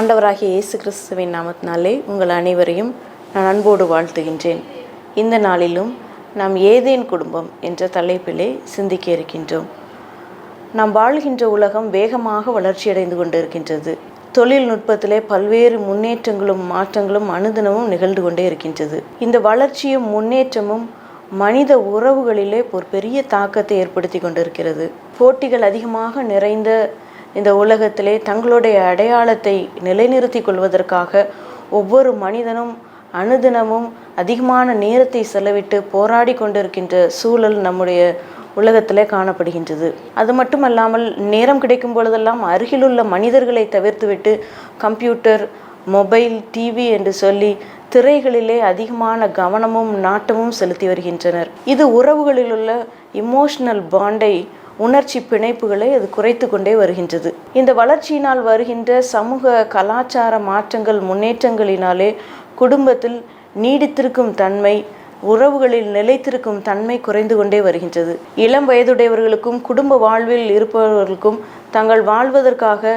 ஆண்டவராகிய இயேசு கிறிஸ்துவின் நாமத்தினாலே உங்கள் அனைவரையும் நான் அன்போடு வாழ்த்துகின்றேன். இந்த நாளிலும் நாம் ஏதேன் குடும்பம் என்ற தலைப்பிலே சிந்திக்க இருக்கின்றோம். நாம் வாழ்கின்ற உலகம் வேகமாக வளர்ச்சியடைந்து கொண்டிருக்கின்றது. தொழில்நுட்பத்திலே பல்வேறு முன்னேற்றங்களும் மாற்றங்களும் அனுதினமும் நிகழ்ந்து கொண்டே இருக்கின்றது. இந்த வளர்ச்சியும் முன்னேற்றமும் மனித உறவுகளிலே ஒரு பெரிய தாக்கத்தை ஏற்படுத்தி கொண்டிருக்கிறது. போட்டிகள் அதிகமாக நிறைந்த இந்த உலகத்திலே தங்களுடைய அடையாளத்தை நிலைநிறுத்தி கொள்வதற்காக ஒவ்வொரு மனிதனும் அனுதினமும் அதிகமான நேரத்தை செலவிட்டு போராடி கொண்டிருக்கின்ற சூழல் நம்முடைய உலகத்திலே காணப்படுகின்றது. அது மட்டுமல்லாமல் நேரம் கிடைக்கும் பொழுதெல்லாம் அருகிலுள்ள மனிதர்களை தவிர்த்துவிட்டு கம்ப்யூட்டர், மொபைல், டிவி என்று சொல்லி திரைகளிலே அதிகமான கவனமும் நாட்டமும் செலுத்தி வருகின்றனர். இது உறவுகளில் உள்ள இமோஷனல் பாண்டை, உணர்ச்சி பிணைப்புகளை அது குறைத்து கொண்டே வருகின்றது. இந்த வளர்ச்சியினால் வருகின்ற சமூக கலாச்சார மாற்றங்கள், முன்னேற்றங்களினாலே குடும்பத்தில் நீடித்திருக்கும் தன்மை, உறவுகளில் நிலைத்திருக்கும் தன்மை குறைந்து கொண்டே வருகின்றது. இளம் வயதுடையவர்களுக்கும் குடும்ப வாழ்வில் இருப்பவர்களுக்கும் தங்கள் வாழ்வதற்காக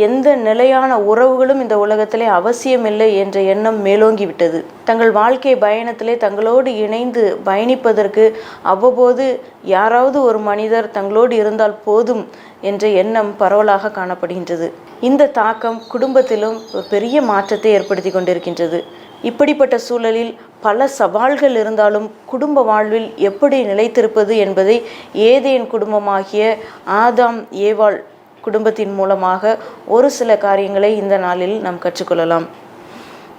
எந்த நிலையான உறவுகளும் இந்த உலகத்திலே அவசியமில்லை என்ற எண்ணம் மேலோங்கிவிட்டது. தங்கள் வாழ்க்கை பயணத்திலே தங்களோடு இணைந்து பயணிப்பதற்கு அவ்வப்போது யாராவது ஒரு மனிதர் தங்களோடு இருந்தால் போதும் என்ற எண்ணம் பரவலாக காணப்படுகின்றது. இந்த தாக்கம் குடும்பத்திலும் ஒரு பெரிய மாற்றத்தை ஏற்படுத்தி கொண்டிருக்கின்றது. இப்படிப்பட்ட சூழலில் பல சவால்கள் இருந்தாலும் குடும்ப வாழ்வில் எப்படி நிலைத்திருப்பது என்பதை ஏதேன் குடும்பமாகிய ஆதாம் ஏவாள் குடும்பத்தின் மூலமாக ஒரு சில காரியங்களை இந்த நாளில் நாம் கற்றுக்கொள்ளலாம்.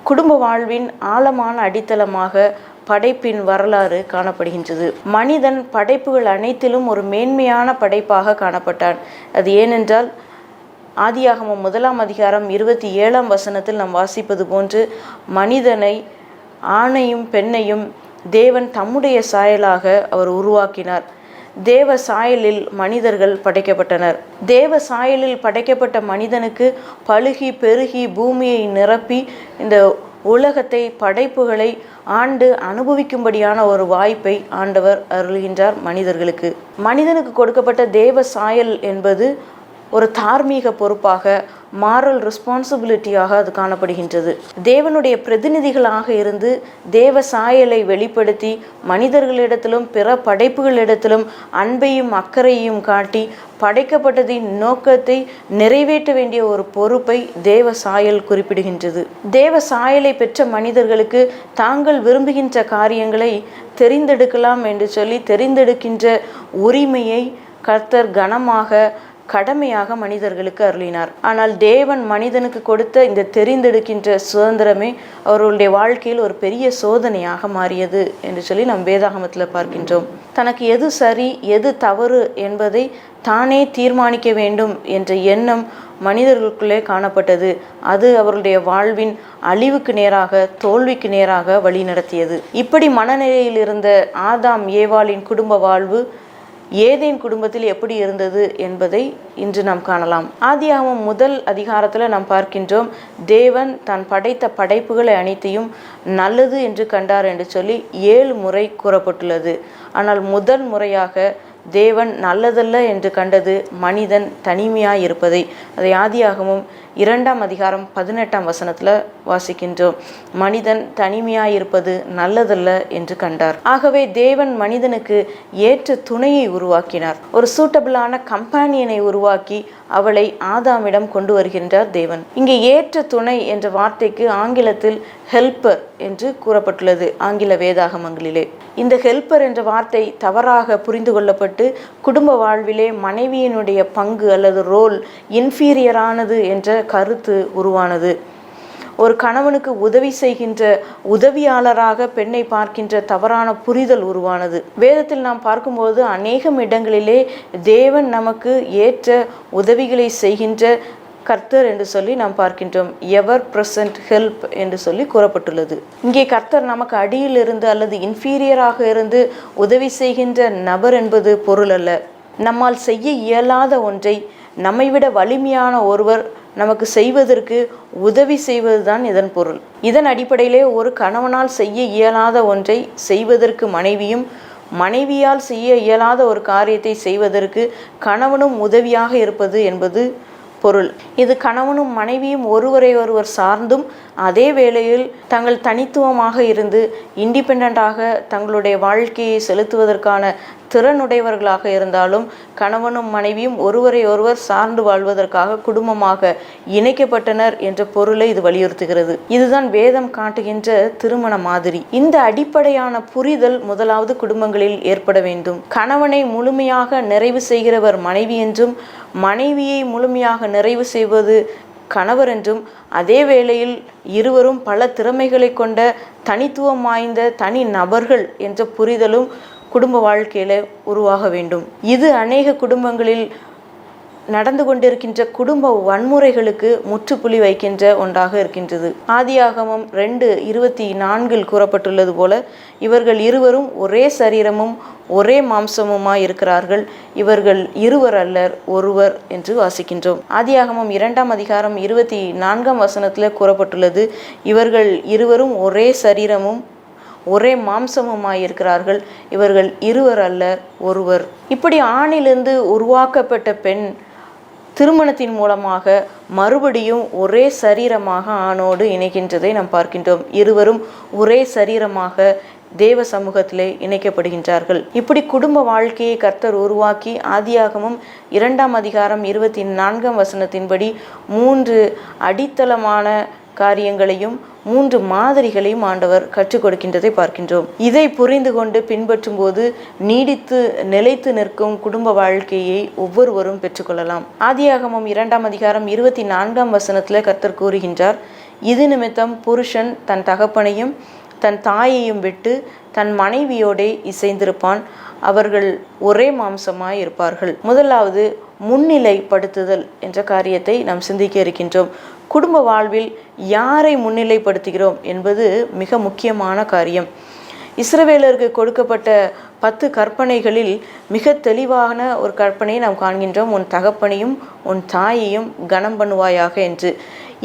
குடும்ப வாழ்வின் ஆழமான அடித்தளமாக படைப்பின் வரலாறு காணப்படுகின்றது. மனிதன் படைப்புகள் அனைத்திலும் ஒரு மேன்மையான படைப்பாக காணப்பட்டான். அது ஏனென்றால் ஆதியாகமம் 1 அதிகாரம் 27 நாம் வாசிப்பது போன்று மனிதனை, ஆணையும் பெண்ணையும் தேவன் தம்முடைய சாயலாக அவர் உருவாக்கினார். தேவ சாயலில் மனிதர்கள் படைக்கப்பட்டனர். தேவ சாயலில் படைக்கப்பட்ட மனிதனுக்கு பலுகி பெருகி பூமியை நிரப்பி இந்த உலகத்தை, படைப்புகளை ஆண்டு அனுபவிக்கும்படியான ஒரு வாய்ப்பை ஆண்டவர் அருள்கின்றார் மனிதர்களுக்கு. மனிதனுக்கு கொடுக்கப்பட்ட தேவ சாயல் என்பது ஒரு தார்மீக பொறுப்பாக, மாரல் ரெஸ்பான்சிபிலிட்டியாக அது காணப்படுகின்றது. தேவனுடைய பிரதிநிதிகளாக இருந்து தேவ சாயலை வெளிப்படுத்தி மனிதர்களிடத்திலும் பிற படைப்புகளிடத்திலும் அன்பையும் அக்கறையையும் காட்டி படைக்கப்பட்டதின் நோக்கத்தை நிறைவேற்ற வேண்டிய ஒரு பொறுப்பை தேவ சாயல் குறிப்பிடுகின்றது. தேவ சாயலை பெற்ற மனிதர்களுக்கு தாங்கள் விரும்புகின்ற காரியங்களை தெரிந்தெடுக்கலாம் என்று சொல்லி தெரிந்தெடுக்கின்ற உரிமையை கர்த்தர் கனமாக, கடமையாக மனிதர்களுக்கு அருளினார். ஆனால் தேவன் மனிதனுக்கு கொடுத்த இந்த தெரிந்தெடுக்கின்ற சுதந்திரமே அவர்களுடைய வாழ்க்கையில் ஒரு பெரிய சோதனையாக மாறியது என்று சொல்லி நாம் வேதாகமத்தில் பார்க்கின்றோம். தனக்கு எது சரி எது தவறு என்பதை தானே தீர்மானிக்க வேண்டும் என்ற எண்ணம் மனிதர்களுக்குள்ளே காணப்பட்டது. அது அவர்களுடைய வாழ்வின் அழிவுக்கு நேராக, தோல்விக்கு நேராக வழி நடத்தியது. இப்படி மனநிலையில் இருந்த ஆதாம் ஏவாளின் குடும்ப வாழ்வு ஏதேன் குடும்பத்தில் எப்படி இருந்தது என்பதை இன்று நாம் காணலாம். ஆதியாகமம் 1 அதிகாரத்தில் நாம் பார்க்கின்றோம், தேவன் தான் படைத்த படைப்புகளை அனைத்தையும் நல்லது என்று கண்டார் என்று சொல்லி 7 முறை கூறப்பட்டுள்ளது. ஆனால் முதல் முறையாக தேவன் நல்லதல்ல என்று கண்டது மனிதன் தனிமையாய் இருப்பதை. அதை ஆதியாகமம் 2 அதிகாரம் 18 வாசிக்கின்றோம். மனிதன் தனிமையாய் இருப்பது நல்லதல்ல என்று கண்டார். ஆகவே தேவன் மனிதனுக்கு ஏற்ற துணையை உருவாக்கினார். ஒரு சூட்டபிளான கம்பானியனை உருவாக்கி அவளை ஆதாமிடம் கொண்டு வருகின்றார் தேவன். இங்கே ஏற்ற துணை என்ற வார்த்தைக்கு ஆங்கிலத்தில் ஹெல்ப்பர் என்று கூறப்பட்டுள்ளது ஆங்கில வேதாகமங்களிலே. இந்த ஹெல்ப்பர் என்ற வார்த்தை தவறாக புரிந்து கொள்ளப்பட்டு குடும்ப வாழ்விலே மனைவியினுடைய பங்கு அல்லது ரோல் இன்ஃபீரியரானது என்ற கருத்து உருவானது. ஒரு கணவனுக்கு உதவி செய்கின்ற உதவியாளராக பெண்ணை பார்க்கின்ற தவறான புரிதல் உருவானது. வேதத்தில் நாம் பார்க்கும்போது அநேகம் இடங்களிலே தேவன் நமக்கு ஏற்ற உதவிகளை செய்கின்ற கர்த்தர் என்று சொல்லி நாம் பார்க்கின்றோம். எவர் பிரசன்ட் ஹெல்ப் என்று சொல்லி கூறப்பட்டுள்ளது. இங்கே கர்த்தர் நமக்கு அடியில் இருந்து அல்லது இன்ஃபீரியராக இருந்து உதவி செய்கின்ற நபர் என்பது பொருள் அல்ல. நம்மால் செய்ய இயலாத ஒன்றை நம்மை விட வலிமையான ஒருவர் நமக்கு செய்வதற்கு உதவி செய்வதுதான் இதன் பொருள். இதன் அடிப்படையிலே ஒரு கணவனால் செய்ய இயலாத ஒன்றை செய்வதற்கு மனைவியும், மனைவியால் செய்ய இயலாத ஒரு காரியத்தை செய்வதற்கு கணவனும் உதவியாக இருப்பது என்பது பொருள். இது கணவனும் மனைவியும் ஒருவரை ஒருவர் சார்ந்தும் அதே வேளையில் தங்கள் தனித்துவமாக இருந்து இண்டிபெண்டாக தங்களுடைய வாழ்க்கையை செலுத்துவதற்கான திறனுடையவர்களாக இருந்தாலும் கணவனும் மனைவியும் ஒருவரை ஒருவர் சார்ந்து வாழ்வதற்காக குடும்பமாக இணைக்கப்பட்டனர் என்ற பொருளை இது வலியுறுத்துகிறது. இதுதான் வேதம் காட்டுகின்ற திருமண மாதிரி. இந்த அடிப்படையான புரிதல் முதலாவது குடும்பங்களில் ஏற்பட வேண்டும். கணவனை முழுமையாக நிறைவு செய்கிறவர் மனைவி என்றும், மனைவியை முழுமையாக நிறைவு செய்வது கணவர் என்றும், அதே வேளையில் இருவரும் பல திறமைகளை கொண்ட தனித்துவம் வாய்ந்த தனி நபர்கள் என்ற புரிதலும் குடும்ப வாழ்க்கையில உருவாக வேண்டும். இது அநேக குடும்பங்களில் நடந்து கொண்டிருக்கின்ற குடும்ப வன்முறைகளுக்கு முற்றுப்புள்ளி வைக்கின்ற ஒன்றாக இருக்கின்றது. ஆதியாகமம் 2:24 கூறப்பட்டுள்ளது போல, இவர்கள் இருவரும் ஒரே சரீரமும் ஒரே மாம்சமுமாய் இருக்கிறார்கள், இவர்கள் இருவர் அல்லர் ஒருவர் என்று வாசிக்கின்றோம். ஆதியாகமம் 2:24 கூறப்பட்டுள்ளது, இவர்கள் இருவரும் ஒரே சரீரமும் ஒரே மாம்சமுமாய் இருக்கிறார்கள், இவர்கள் இருவர் அல்ல ஒருவர். இப்படி ஆணிலிருந்து உருவாக்கப்பட்ட பெண் திருமணத்தின் மூலமாக மறுபடியும் ஒரே சரீரமாக ஆணோடு இணைகின்றதை நாம் பார்க்கின்றோம். இருவரும் ஒரே சரீரமாக தேவ சமூகத்திலே இணைக்கப்படுகின்றார்கள். இப்படி குடும்ப வாழ்க்கையை கர்த்தர் உருவாக்கி ஆதியாகமம் 2:24 3 அடித்தளமான காரியங்களையும் 3 மாதிரிகளையும் ஆண்டவர் கற்றுக் கொடுக்கின்றதை பார்க்கின்றோம். இதை புரிந்து கொண்டு பின்பற்றும் போது நீடித்து நிலைத்து நிற்கும் குடும்ப வாழ்க்கையை ஒவ்வொருவரும் பெற்றுக்கொள்ளலாம். ஆதியாகமம் 2:24 கர்த்தர் கூறுகின்றார், இது நிமித்தம் புருஷன் தன் தகப்பனையும் தன் தாயையும் விட்டு தன் மனைவியோடே இசைந்திருப்பான், அவர்கள் ஒரே மாம்சமாய் இருப்பார்கள். முதலாவது முன்னிலைப்படுத்துதல் என்ற காரியத்தை நாம் சிந்திக்க இருக்கின்றோம். குடும்ப வாழ்வில் யாரை முன்னிலைப்படுத்துகிறோம் என்பது மிக முக்கியமான காரியம். இஸ்ரவேலருக்கு கொடுக்கப்பட்ட 10 கற்பனைகளில் மிக தெளிவான ஒரு கற்பனையை நாம் காண்கின்றோம். உன் தகப்பனையும் உன் தாயையும் கனம் பண்ணுவாயாக என்று.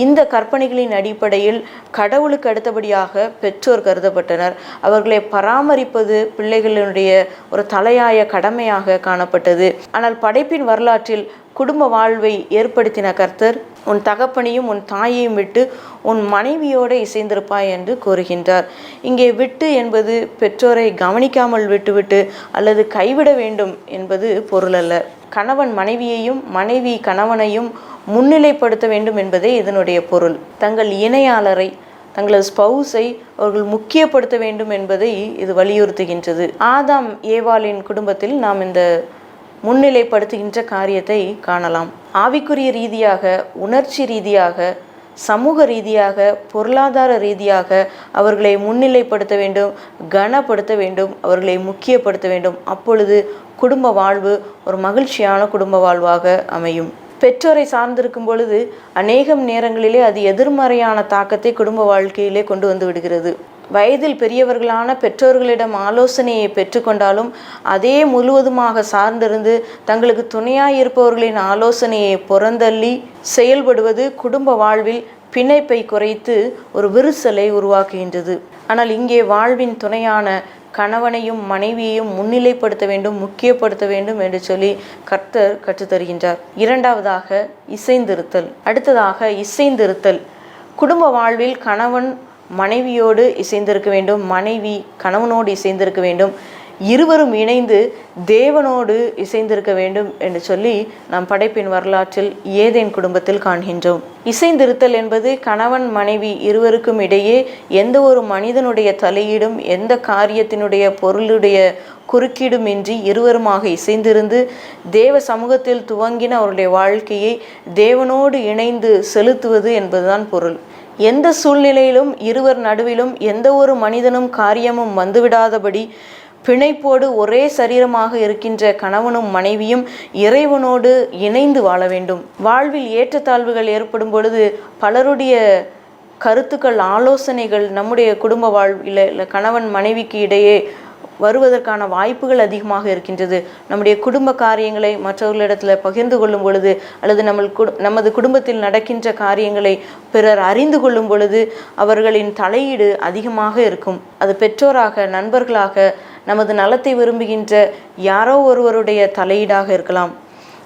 இந்த கற்பனைகளின் அடிப்படையில் கடவுளுக்கு அடுத்தபடியாக பெற்றோர் கருதப்பட்டனர். அவர்களை பராமரிப்பது பிள்ளைகளுடைய ஒரு தலையாய கடமையாக காணப்பட்டது. ஆனால் படைப்பின் வரலாற்றில் குடும்ப வாழ்வை ஏற்படுத்தின கர்த்தர், உன் தகப்பனையும் உன் தாயையும் விட்டு உன் மனைவியோடு இசைந்திருப்பாய் என்று கூறுகின்றார். இங்கே விட்டு என்பது பெற்றோரை கவனிக்காமல் விட்டுவிட்டு அல்லது கைவிட வேண்டும் என்பது பொருள் அல்ல. கணவன் மனைவியையும் மனைவி கணவனையும் முன்னிலைப்படுத்த வேண்டும் என்பதே இதனுடைய பொருள். தங்கள் இணையாளரை, தங்களது ஸ்பௌஸை அவர்கள் முக்கியப்படுத்த வேண்டும் என்பதை இது வலியுறுத்துகின்றது. ஆதாம் ஏவாளின் குடும்பத்தில் நாம் இந்த முன்னிலைப்படுத்துகின்ற காரியத்தை காணலாம். ஆவிக்குரிய ரீதியாக, உணர்ச்சி ரீதியாக, சமூக ரீதியாக, பொருளாதார ரீதியாக அவர்களை முன்னிலைப்படுத்த வேண்டும், கனப்படுத்த வேண்டும், அவர்களை முக்கியப்படுத்த வேண்டும். அப்பொழுது குடும்ப வாழ்வு ஒரு மகிழ்ச்சியான குடும்ப வாழ்வாக அமையும். பெற்றோரை சார்ந்திருக்கும் பொழுது அநேகம் நேரங்களிலே அது எதிர்மறையான தாக்கத்தை குடும்ப வாழ்க்கையிலே கொண்டு வந்து விடுகிறது. வயதில் பெரியவர்களான பெற்றோர்களிடம் ஆலோசனையை பெற்றுக்கொண்டாலும் அதே முழுவதுமாக சார்ந்திருந்து தங்களுக்கு துணையாய் இருப்பவர்களின் ஆலோசனையை புறந்தள்ளி செயல்படுவது குடும்ப வாழ்வில் பிணைப்பை குறைத்து ஒரு விரிசலை உருவாக்குகின்றது. ஆனால் இங்கே வாழ்வின் துணையான கணவனையும் மனைவியையும் முன்னிலைப்படுத்த வேண்டும், முக்கியப்படுத்த வேண்டும் என்று சொல்லி கர்த்தர் கற்றுத்தருகின்றார். இரண்டாவதாக இசைந்திருத்தல். அடுத்ததாக இசைந்திருத்தல். குடும்ப வாழ்வில் கணவன் மனைவியோடு இசைந்திருக்க வேண்டும், மனைவி கணவனோடு இசைந்திருக்க வேண்டும், இருவரும் இணைந்து தேவனோடு இசைந்திருக்க வேண்டும் என்று சொல்லி நாம் படைப்பின் வரலாற்றில் ஏதேன் குடும்பத்தில் காண்கின்றோம். இசைந்திருத்தல் என்பது கணவன் மனைவி இருவருக்கும் இடையே எந்த ஒரு மனிதனுடைய தலையீடும் எந்த காரியத்தினுடைய பொருளுடைய குறுக்கீடுமின்றி இருவருமாக இசைந்திருந்து தேவ சமூகத்தில் துவங்கின அவருடைய வாழ்க்கையை தேவனோடு இணைந்து செலுத்துவது என்பதுதான் பொருள். எந்த சூழ்நிலையிலும் இருவர் நடுவிலும் எந்த ஒரு மனிதனும் காரியமும் வந்துவிடாதபடி பிணைப்போடு ஒரே சரீரமாக இருக்கின்ற கணவனும் மனைவியும் இறைவனோடு இணைந்து வாழ வேண்டும். வாழ்வில் ஏற்றத்தாழ்வுகள் ஏற்படும் பொழுது பலருடைய கருத்துக்கள், ஆலோசனைகள் நம்முடைய குடும்ப வாழ்வில் கணவன் மனைவிக்கு இடையே வருவதற்கான வாய்ப்புகள் அதிகமாக இருக்கின்றது. நம்முடைய குடும்ப காரியங்களை மற்றவர்களிடத்தில் பகிர்ந்து கொள்ளும் பொழுது அல்லது நமது குடும்பத்தில் நடக்கின்ற காரியங்களை பிறர் அறிந்து கொள்ளும் பொழுது அவர்களின் தலையீடு அதிகமாக இருக்கும். அது பெற்றோராக, நண்பர்களாக, நமது நலத்தை விரும்புகின்ற யாரோ ஒருவருடைய தலையீடாக இருக்கலாம்.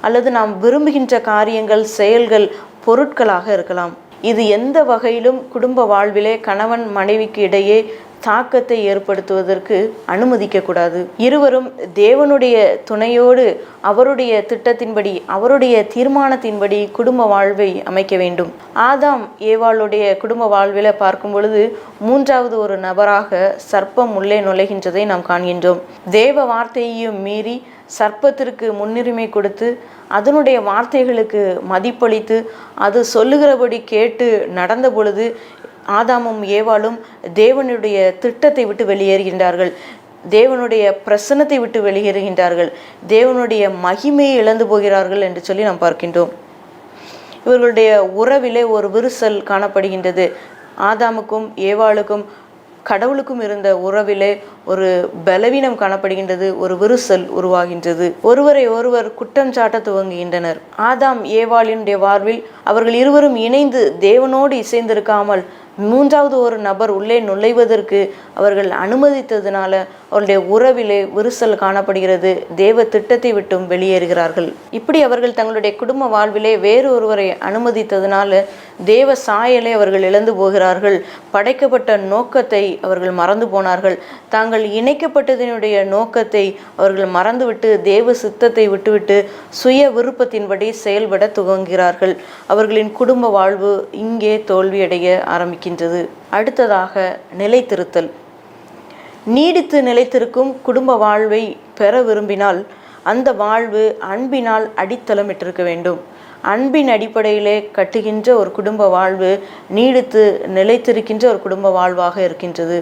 அல்லது நாம் விரும்புகின்ற காரியங்கள், செயல்கள், பொருட்களாக இருக்கலாம். இது எந்த வகையிலும் குடும்ப வாழ்விலே கணவன் மனைவிக்கு இடையே தாக்கத்தை ஏற்படுத்துவதற்கு அனுமதிக்கக்கூடாது. இருவரும் தேவனுடைய துணையோடு அவருடைய திட்டத்தின்படி, அவருடைய தீர்மானத்தின்படி குடும்ப வாழ்வை அமைக்க வேண்டும். ஆதாம் ஏவாளுடைய குடும்ப வாழ்வில் பார்க்கும் பொழுது மூன்றாவது ஒரு நபராக சர்ப்பம் உள்ளே நுழைகின்றதை நாம் காண்கின்றோம். தேவ வார்த்தையையும் மீறி சர்ப்பத்திற்கு முன்னுரிமை கொடுத்து அதனுடைய வார்த்தைகளுக்கு மதிப்பளித்து அது சொல்லுகிறபடி கேட்டு நடந்த பொழுது ஆதாமும் ஏவாளும் தேவனுடைய திட்டத்தை விட்டு வெளியேறுகின்றார்கள். தேவனுடைய பிரசன்னத்தை விட்டு வெளியேறுகின்றார்கள். தேவனுடைய மகிமையை இழந்து போகிறார்கள் என்று சொல்லி நாம் பார்க்கின்றோம். இவர்களுடைய உறவிலே ஒரு விரிசல் காணப்படுகின்றது. ஆதாமுக்கும் ஏவாளுக்கும் கடவுளுக்கும் இருந்த உறவிலே ஒரு பலவீனம் காணப்படுகின்றது. ஒரு விரிசல் உருவாகின்றது. ஒருவரை ஒருவர் குற்றம் சாட்ட துவங்குகின்றனர். ஆதாம் ஏவாளினுடைய வாழ்வில் அவர்கள் இருவரும் இணைந்து தேவனோடு இசைந்திருக்காமல் மூன்றாவது ஒரு நபர் உள்ளே நுழைவதற்கு அவர்கள் அனுமதித்ததுனால அவருடைய உறவிலே விரிசல் காணப்படுகிறது. தேவ திட்டத்தை விட்டும் வெளியேறுகிறார்கள். இப்படி அவர்கள் தங்களுடைய குடும்ப வாழ்விலே வேறு ஒருவரை அனுமதித்ததுனால தேவ சாயலை அவர்கள் இழந்து போகிறார்கள். படைக்கப்பட்ட நோக்கத்தை அவர்கள் மறந்து போனார்கள். தாங்கள் இணைக்கப்பட்டதனுடைய நோக்கத்தை அவர்கள் மறந்துவிட்டு தேவ சித்தத்தை விட்டுவிட்டு சுய விருப்பத்தின்படி செயல்பட துவங்குகிறார்கள். அவர்களின் குடும்ப வாழ்வு இங்கே தோல்வியடைய ஆரம்பிக்கின்றது. அடுத்ததாக நிலைத்திருத்தல். நீடித்து நிலைத்திருக்கும் குடும்ப வாழ்வை பெற விரும்பினால் அந்த வாழ்வு அன்பினால் அடித்தளமிட்டிருக்க வேண்டும். அன்பின் அடிப்படையிலே கட்டுகின்ற ஒரு குடும்ப வாழ்வு நீடித்து நிலைத்திருக்கின்ற ஒரு குடும்ப வாழ்வாக இருக்கின்றது.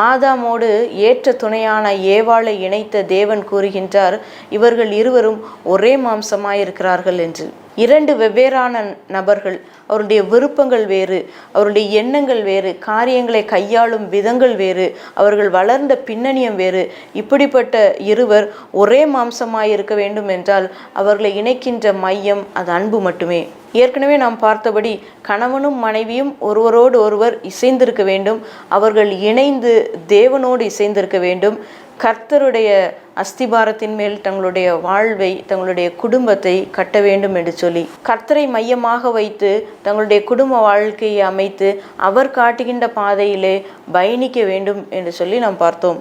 ஆதாமோடு ஏற்ற துணையான ஏவாளை இணைத்த தேவன் கூறுகின்றார், இவர்கள் இருவரும் ஒரே மாம்சமாயிருக்கிறார்கள் என்று. இரண்டு வெவ்வேறான நபர்கள், அவருடைய விருப்பங்கள் வேறு, அவருடைய எண்ணங்கள் வேறு, காரியங்களை கையாளும் விதங்கள் வேறு, அவர்கள் வளர்ந்த பின்னணியம் வேறு. இப்படிப்பட்ட இருவர் ஒரே மாம்சமாயிருக்க வேண்டும் என்றால் அவர்களை இணைக்கின்ற மையம் அது அன்பு மட்டுமே. ஏற்கனவே நாம் பார்த்தபடி கணவனும் மனைவியும் ஒருவரோடு ஒருவர் இசைந்திருக்க வேண்டும். அவர்கள் இணைந்து தேவனோடு இசைந்திருக்க வேண்டும். கர்த்தருடைய அஸ்திபாரத்தின் மேல் தங்களுடைய வாழ்வை, தங்களுடைய குடும்பத்தை கட்ட வேண்டும் என்று சொல்லி கர்த்தரை மையமாக வைத்து தங்களுடைய குடும்ப வாழ்க்கையை அமைத்து அவர் காட்டுகின்ற பாதையிலே பயணிக்க வேண்டும் என்று சொல்லி நாம் பார்த்தோம்.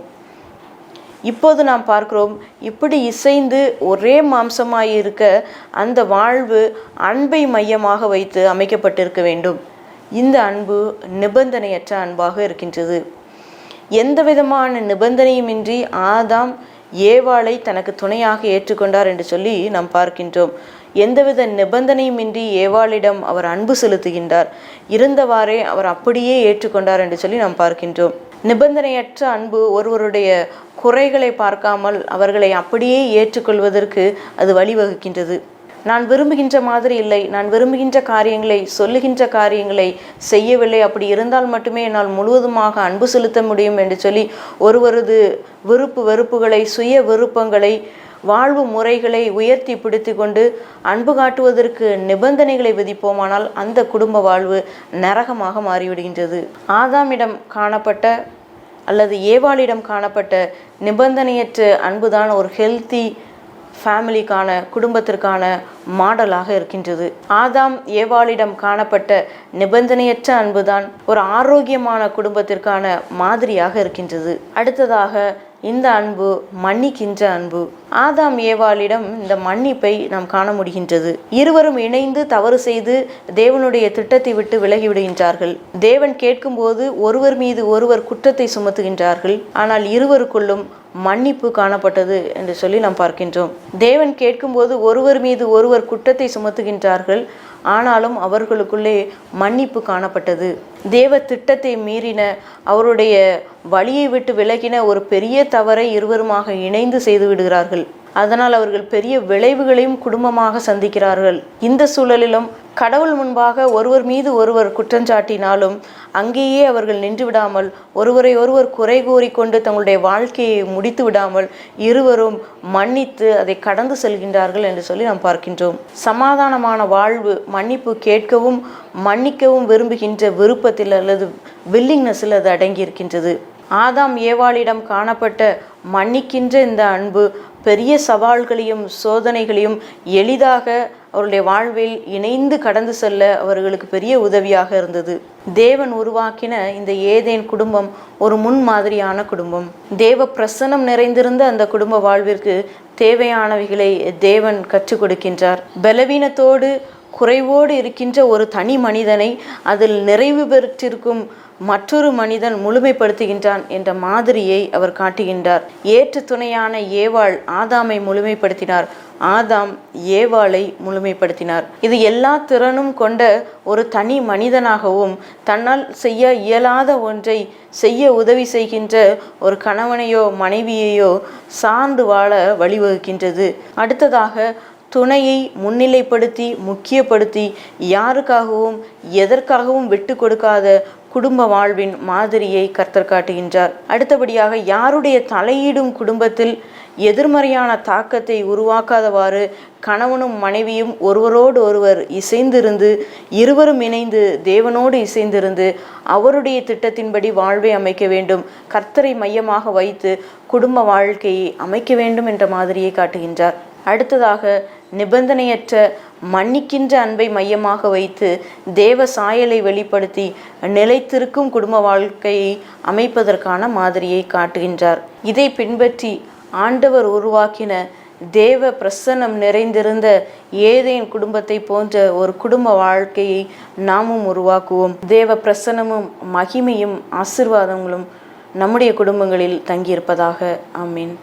இப்போது நாம் பார்க்கிறோம், இப்படி இசைந்து ஒரே மாம்சமாயிருக்க அந்த வாழ்வு அன்பை மையமாக வைத்து அமைக்கப்பட்டிருக்க வேண்டும். இந்த அன்பு நிபந்தனையற்ற அன்பாக இருக்கின்றது. எந்த விதமான நிபந்தனையுமின்றி ஆதாம் ஏவாளை தனக்கு துணையாக ஏற்றுக்கொண்டார் என்று சொல்லி நாம் பார்க்கின்றோம். எந்தவித நிபந்தனையுமின்றி ஏவாளிடம் அவர் அன்பு செலுத்துகின்றார். இருந்தவாறே அவர் அப்படியே ஏற்றுக்கொண்டார் என்று சொல்லி நாம் பார்க்கின்றோம். நிபந்தனையற்ற அன்பு ஒருவருடைய குறைகளை பார்க்காமல் அவர்களை அப்படியே ஏற்றுக்கொள்வதற்கு அது வழிவகுக்கின்றது. நான் விரும்புகின்ற மாதிரி இல்லை, நான் விரும்புகின்ற காரியங்களை, சொல்லுகின்ற காரியங்களை செய்யவில்லை, அப்படி இருந்தால் மட்டுமே என்னால் முழுவதுமாக அன்பு செலுத்த முடியும் என்று சொல்லி ஒருவரது விருப்பு வெறுப்புகளை, சுய விருப்பங்களை, வாழ்வு முறைகளை உயர்த்தி பிடித்து கொண்டு அன்பு காட்டுவதற்கு நிபந்தனைகளை விதிப்போமானால் அந்த குடும்ப வாழ்வு நரகமாக மாறிவிடுகின்றது. ஆதாமிடம் காணப்பட்ட அல்லது ஏவாளிடம் காணப்பட்ட நிபந்தனையற்ற அன்புதான் ஒரு ஹெல்த்தி ஃபேமிலிக்கான, குடும்பத்திற்கான மாடலாக இருக்கின்றது. ஆதாம் ஏவாளிடம் காணப்பட்ட நிபந்தனையற்ற அன்புதான் ஒரு ஆரோக்கியமான குடும்பத்திற்கான மாதிரியாக இருக்கின்றது. அடுத்ததாக இந்த அன்பு மன்னிக்கின்ற அன்பு. ஆதாம் ஏவாளிடம் இந்த மன்னிப்பை நாம் காண முடிகின்றது. இருவரும் இணைந்து தவறு செய்து தேவனுடைய திட்டத்தை விட்டு விலகிவிடுகின்றார்கள். தேவன் கேட்கும்போது ஒருவர் மீது ஒருவர் குற்றத்தை சுமத்துகின்றார்கள். ஆனால் இருவருக்குள்ளும் மன்னிப்பு காணப்பட்டது என்று சொல்லி நாம் பார்க்கின்றோம். தேவன் கேட்கும்போது ஒருவர் மீது ஒருவர் குற்றத்தை சுமத்துகின்றார்கள். ஆனாலும் அவர்களுக்குள்ளே மன்னிப்பு காணப்பட்டது. தேவ திட்டத்தை மீறின, அவருடைய வழியை விட்டு விலகின ஒரு பெரிய தவறை இருவருமாக இணைந்து செய்து விடுகிறார்கள். அதனால் அவர்கள் பெரிய விளைவுகளையும் குடும்பமாக சந்திக்கிறார்கள். இந்த சூழலிலும் கடவுள் முன்பாக ஒருவர் மீது ஒருவர் குற்றஞ்சாட்டினாலும் அங்கேயே அவர்கள் நின்று விடாமல், ஒருவரை ஒருவர் குறை கூறிக்கொண்டு தங்களுடைய வாழ்க்கையை முடித்து விடாமல் இருவரும் மன்னித்து அதை கடந்து செல்கின்றார்கள் என்று சொல்லி நாம் பார்க்கின்றோம். சமாதானமான வாழ்வு மன்னிப்பு கேட்கவும் மன்னிக்கவும் விரும்புகின்ற விருப்பத்தில் அல்லது வில்லிங்னஸில் அது அடங்கி இருக்கின்றது. ஆதாம் ஏவாளிடம் காணப்பட்ட மன்னிக்கின்ற இந்த அன்பு பெரிய சவால்களையும் சோதனைகளையும் எளிதாக அவருடைய வாழ்வில் இணைந்து கடந்து செல்ல அவர்களுக்கு பெரிய உதவியாக இருந்தது. தேவன் உருவாக்கின இந்த ஏதேன் குடும்பம் ஒரு முன்மாதிரியான குடும்பம். தேவ பிரசன்னம் நிறைந்திருந்த அந்த குடும்ப வாழ்விற்கு தேவையானவைகளை தேவன் கற்றுக் கொடுக்கின்றார். பலவீனத்தோடு குறைவோடு இருக்கின்ற ஒரு தனி மனிதனை அதில் நிறைவு பெற்றிருக்கும் மற்றொரு மனிதன் முழுமைப்படுத்துகின்றான் என்ற மாதிரியை அவர் காட்டுகின்றார். ஏற்று துணையான ஏவாள் ஆதாமை முழுமைப்படுத்தினார், ஆதாம் ஏவாளை முழுமைப்படுத்தினார். இது எல்லா திறனும் கொண்ட ஒரு தனி மனிதனாகவும் தன்னால் செய்ய இயலாத ஒன்றை செய்ய உதவி செய்கின்ற ஒரு கணவனையோ மனைவியையோ சார்ந்து வாழ வழிவகுக்கின்றது. அடுத்ததாக துணையை முன்னிலைப்படுத்தி முக்கியப்படுத்தி யாருக்காகவும் எதற்காகவும் விட்டு கொடுக்காத குடும்ப வாழ்வின் மாதிரியை கர்த்தர் காட்டுகின்றார். அடுத்தபடியாக யாருடைய தலையீடும் குடும்பத்தில் எதிர்மறையான தாக்கத்தை உருவாக்காதவாறு கணவனும் மனைவியும் ஒருவரோடு ஒருவர் இசைந்திருந்து இருவரும் இணைந்து தேவனோடு இசைந்திருந்து அவருடைய திட்டத்தின்படி வாழ்வை அமைக்க வேண்டும், கர்த்தரை மையமாக வைத்து குடும்ப வாழ்க்கையை அமைக்க வேண்டும் என்ற மாதிரியை காட்டுகின்றார். அடுத்ததாக நிபந்தனையற்ற மன்னிக்கின்ற அன்பை மையமாக வைத்து தேவ சாயலை வெளிப்படுத்தி நிலைத்திருக்கும் குடும்ப வாழ்க்கையை அமைப்பதற்கான மாதிரியை காட்டுகின்றார். இதை பின்பற்றி ஆண்டவர் உருவாக்கின தேவ பிரசன்னம் நிறைந்திருந்த ஏதேன் குடும்பத்தை போன்ற ஒரு குடும்ப வாழ்க்கையை நாமும் உருவாக்குவோம். தேவ பிரசன்னமும் மகிமையும் ஆசீர்வாதங்களும் நம்முடைய குடும்பங்களில் தங்கியிருப்பதாக. ஆமீன்.